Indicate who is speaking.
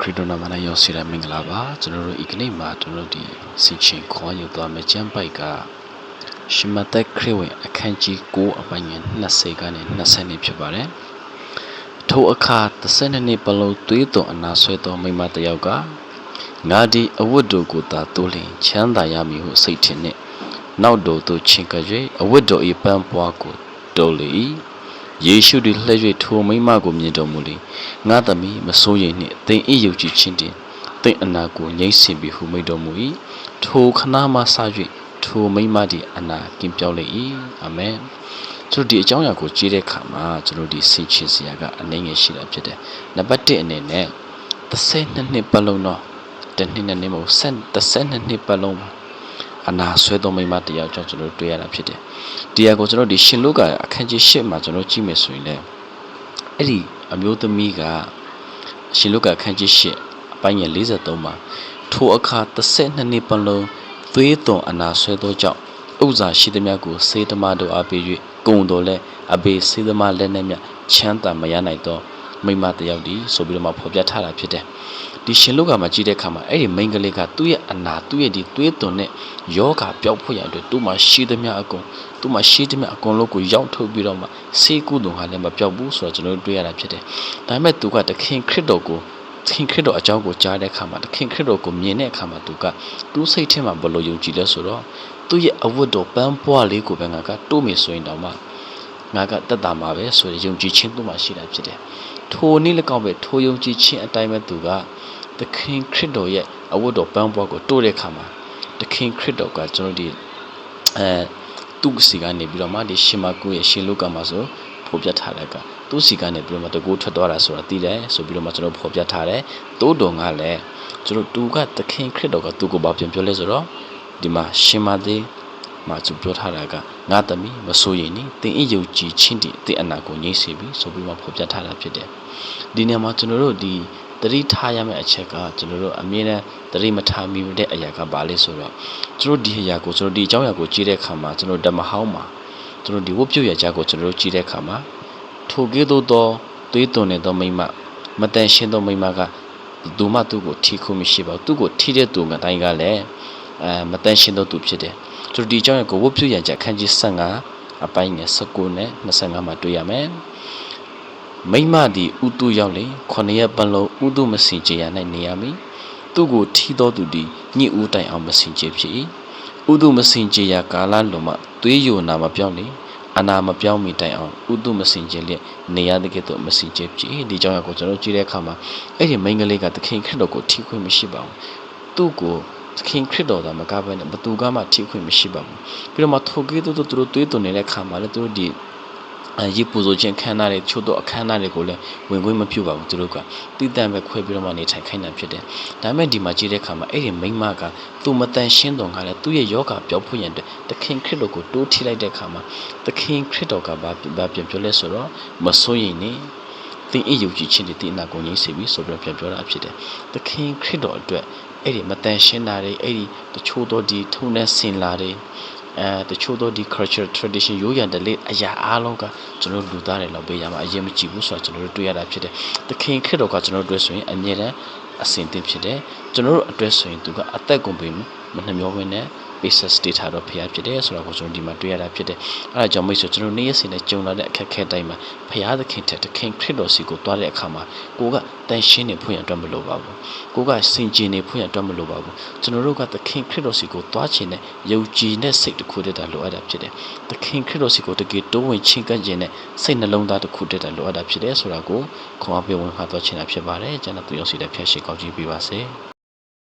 Speaker 1: ခရစ်တော်နာမ၌ရောက်စီရမင်္ဂလာပါကျွန်တော်တို့ဤကနေ့မှာကျွန်တော်တို့ဒီစင်ချင်းခေါ်ယူသွားမယ့်ကျမ်းပိုက်ကရှမသက်ခရစ်ဝင်အခန်းကြီး9အပိုင်းငယ်20ကနေ20ဖြစ်ပါတယ်ထိုအခါ12နှစ်ပတ်လုံးသွေးသွန်အနာဆွဲသောမိမတစ်ယောက်ကငါဒီအဝတ်တို့ကိုသာတိုးလျင်ချမ်းသာရမည်ဟုစိတ်ထင်နှင့်နောက်တော်သို့ချဉ်ကပ်၍အဝတ်တော်၏ပန်းပွားကိုတိုးလေ၏ယေရှုသည်လှည့်၍ထိုမိမကိုမြင်တော်မူလေငါသမီးမစိုးရိမ်နှင့်သင်၏ယုံကြည်ခြင်းတင်သင်အနာကိုငြိမ့်စင်ပြီဟုမိန့်တော်မူ၏ထိုခဏမှစ၍ထိုမိမသည်အနာကင်းပြောင်းလေ၏အာမင်ကျွန်တော်ဒီအကြောင်းအရာကိုကြည့်တဲ့အခါမှာကျွန်တော်ဒီဆင်ခြင်စရာကအနည်းငယ်ရှိတာဖြစ်တယ်နံပါတ်1အနေနဲ့12နှစ်ပတ်လုံးတော့တစ်နှစ်နဲ့မဟုတ်12နှစ်ပတ်လုံးအနာဆွဲသောမိမတရားကြောင့်ကျွန်တော်တွေ့ရတာဖြစ်တယ်။တရားကိုကျွန်တော်ဒီရှင်လုကာအခန်းကြီး8မှာကျွန်တော်ကြည့်မယ်ဆိုရင်လည်းအဲ့ဒီအမျိုးသမီးကရှင်လုကာအခန်းကြီး8အပိုင်းငယ်43မှာထိုအခါ12နှစ်ပတ်လုံးသွေးသွန်အနာဆွဲသောကြောင့်ဥစ္စာရှိသမျှကိုစေတမတို့အားပေး၍ကုံတော်လဲအဘေစေတမလက်နဲ့မြချမ်းသာမရနိုင်သောမိမတယောက်ဒီဆိုပြီးတော့မှဖော်ပြထားတာဖြစ်တယ်။ဒီရှင်လုကာမှာကြည့်တဲ့အခါမှာအဲ့ဒီမိန်းကလေးကသူ့ရဲ့အနာသူ့ရဲ့ဒီသွေးသွန်နဲ့ယောဂပျောက်ဖို့ရအတွက်သူ့မှာရှိသမျှအကုန်လုံးကိုရောက်ထုတ်ပြီးတော့မှဆေးကုသိုလ်ဟာလည်းမပျောက်ဘူးဆိုတော့ကျွန်တော်တို့တွေ့ရတာဖြစ်တယ်။ဒါပေမဲ့သူကသခင်ခရစ်တော်အကြောင်းကိုကြားတဲ့အခါမှာသခင်ခရစ်တော်ကိုမြင်တဲ့အခါမှာသူစိတ်ထဲမှာဘလို့ယုံကြည်လဲဆိုတော့သူ့ရဲ့အဝတ်တော်ပန်းပွားလေးကိုပဲငါကတိုးမိဆိုရင်တော့မှငါကတက်တာမှာပဲဆိုရင်ယုံကြည်ခြင်းသူ့မှာရှိတာဖြစ်တယ်။ထိုနည်း၎င်းပဲထိုယုံကြည်ခြင်းအတိုင်းပဲသူကသခင်ခရစ်တော်ရဲ့အဝတ်တော်ပန်းပွားကိုတိုးတဲ့အခါမှာသခင်ခရစ်တော်ကကျွန်တော်ဒီသူ့စီကနေပြီးတော့မှဒီရှင်မကုရဲ့ရှင်လုကာမှာဆိုဖော်ပြထားတဲ့ကသူ့စီကနေပြီးတော့မှတကူထွက်သွားတာဆိုတာသိတယ်ဆိုပြီးတော့မှကျွန်တော်ဖော်ပြထားတယ်တိုးတော်ကလည်းကျွန်တော်သူကသခင်ခရစ်တော်ကသူ့ကိုဘာပြန်ပြောလဲဆိုတော့ဒီမှာရှင်မသေးမှာသူပြောထားတာကငါသမီးမစိုးရိမ်နဲ့သင်၏ယုံကြည်ခြင်းတည်သင်အနာကိုငြိမ့်စေပြီဆိုပြီးမှဖော်ပြထားတာဖြစ်တယ်ဒီနေရာမှာကျွန်တော်တို့ဒီတတိထားရမယ့်အချက်ကကျွန်တော်တို့အမြဲတမ်းတတိမထားမိတဲ့အရာကဘာလဲဆိုတော့ကျွန်တော်ဒီအရာကိုကျွန်တော်ဒီအကြောင်းအရာကိုကြည့်တဲ့အခါမှာကျွန်တော်ဓမ္မဟောင်းမှာကျွန်တော်ဒီဝတ်ပြုရကြကိုကျွန်တော်တို့ကြည့်တဲ့အခါမှာထိုကဲ့သို့သောသွေးသွန်နေသောမိမမတန်ရှင်းသောမိမကသူမသူ့ကိုထိခုမရှိပါဘူးသူ့ကိုထိတဲ့သူကတိုင်းကလည်းမတန်ရှင်းသောသူဖြစ်တယ်ကျွန်တော်ဒီအကြောင်းအရာကိုဝတ်ပြုရကြအခန်းကြီး15အပိုင်းငယ်19နဲ့25မှာတွေ့ရမယ်မိမသည်ဥတုရောက်လေ9ရက်ပတ်လုံးဥတုမစင်ကြရ၌နေရမည်သူ့ကိုထိသောသူသည်ညှိဦးတိုင်အောင်မစင်ကြဖြစ်၏ဥတုမစင်ကြရကာလလုံးမှသွေးယိုနာမပြောင်းလေအနာမပြောင်းမီတိုင်အောင်ဥတုမစင်ကြလျက်နေရတဲ့ကဲ့သို့မစင်ကြဖြစ်၏ဒီကြောင့်ကိုကျွန်တော်ကြည့်တဲ့အခါမှာအဲ့ဒီမိန်းကလေးကသခင်ခရစ်တော်ကိုထိခွင့်မရှိပါဘူးသူ့ကိုသခင်ခရစ်တော်သာမကဘဲနဲ့ဘသူကမှထိခွင့်မရှိပါဘူးပြီးတော့မှထိုကဲ့သို့သူတို့သွေးသွန်နေတဲ့အခါမှာလည်းသူတို့ဒီရေပူဇော်ခြင်းခန္ဓာတွေချို့တော့အခမ်းအနားတွေကိုလည်းဝင်ခွင့်မပြုပါဘူးသူတို့ကတိတန်ပဲခွဲပြီးတော့မှနေထိုင်ခိုင်းတာဖြစ်တယ်။ဒါပေမဲ့ဒီမှာကြည့်တဲ့အခါမှာအဲ့ဒီမိန်းမကသူမတန်ရှင်းတော်ကလည်းသူ့ရဲ့ယောဂပျောက်ဖို့ရန်အတွက်သခင်ခရစ်တော်ကိုတိုးထိလိုက်တဲ့အခါမှာသခင်ခရစ်တော်ကဘာပြန်ပြောလဲဆိုတော့မစိုးရိမ်နဲ့သင်၏ယုံကြည်ခြင်းတွေသင်အနာကိုငြိမ့်စေပြီဆိုပြီးပြန်ပြောတာဖြစ်တယ်။သခင်ခရစ်တော်အတွက်အဲ့ဒီမတန်ရှင်းတာတွေအဲ့ဒီတချို့တော့ဒီထုံနဲ့ဆင်လာတွေတချို့သောဒီ cultural tradition ရိုးရာဓလေ့အရာအားလုံးကကျွန်တော်လူသားတွေလောက်ပေးရမှာအရင်မကြည့်ဘူးဆိုတော့ကျွန်တော်တို့တွေ့ရတာဖြစ်တယ်။သခင်ခရစ်တော်ကကျွန်တော်တို့ဆိုရင်အမြဲတမ်းအစဉ်သင့်ဖြစ်တယ်။ကျွန်တော်တို့အတွက်ဆိုရင်သူကအသက်ကုန်ပြီမနှမျောဝင်နဲ့ပေးဆက်တေထားတော့ဖရားဖြစ်တယ်ဆိုတော့ကိုကျွန်တော်ဒီမှာတွေ့ရတာဖြစ်တယ်။အဲဒါကြောင့်မိတ်ဆွေကျွန်တော်နေ့ရက်စဉ်နဲ့ကြုံလာတဲ့အခက်အခဲတိုင်းမှာဖရားသခင်ထက်သခင်ခရစ်တော်စီကိုတွားတဲ့အခါမှာကိုကတန်ရှင်းနေဖို့ရအတွက်မလိုပါဘူး။ကိုကစင်ကြင်နေဖို့ရအတွက်မလိုပါဘူး။ကျွန်တော်တို့ကသခင်ခရစ်တော်စီကိုတွားခြင်းနဲ့ယုံကြည်တဲ့စိတ်တစ်ခုတည်းသာလိုအပ်တာဖြစ်တယ်။သခင်ခရစ်တော်စီကိုတကယ်တိုးဝင်ချင်းကပ်ခြင်းနဲ့စိတ်နှလုံးသားတစ်ခုတည်းသာလိုအပ်တာဖြစ်တယ်ဆိုတာကိုခွန်အားပေးဝင်ခါသွားခြင်းတာဖြစ်ပါတယ်။ကျွန်တော်သူရောက်စီတဲ့ဖျက်ရှိကောင်းကြီးပေးပါစေ။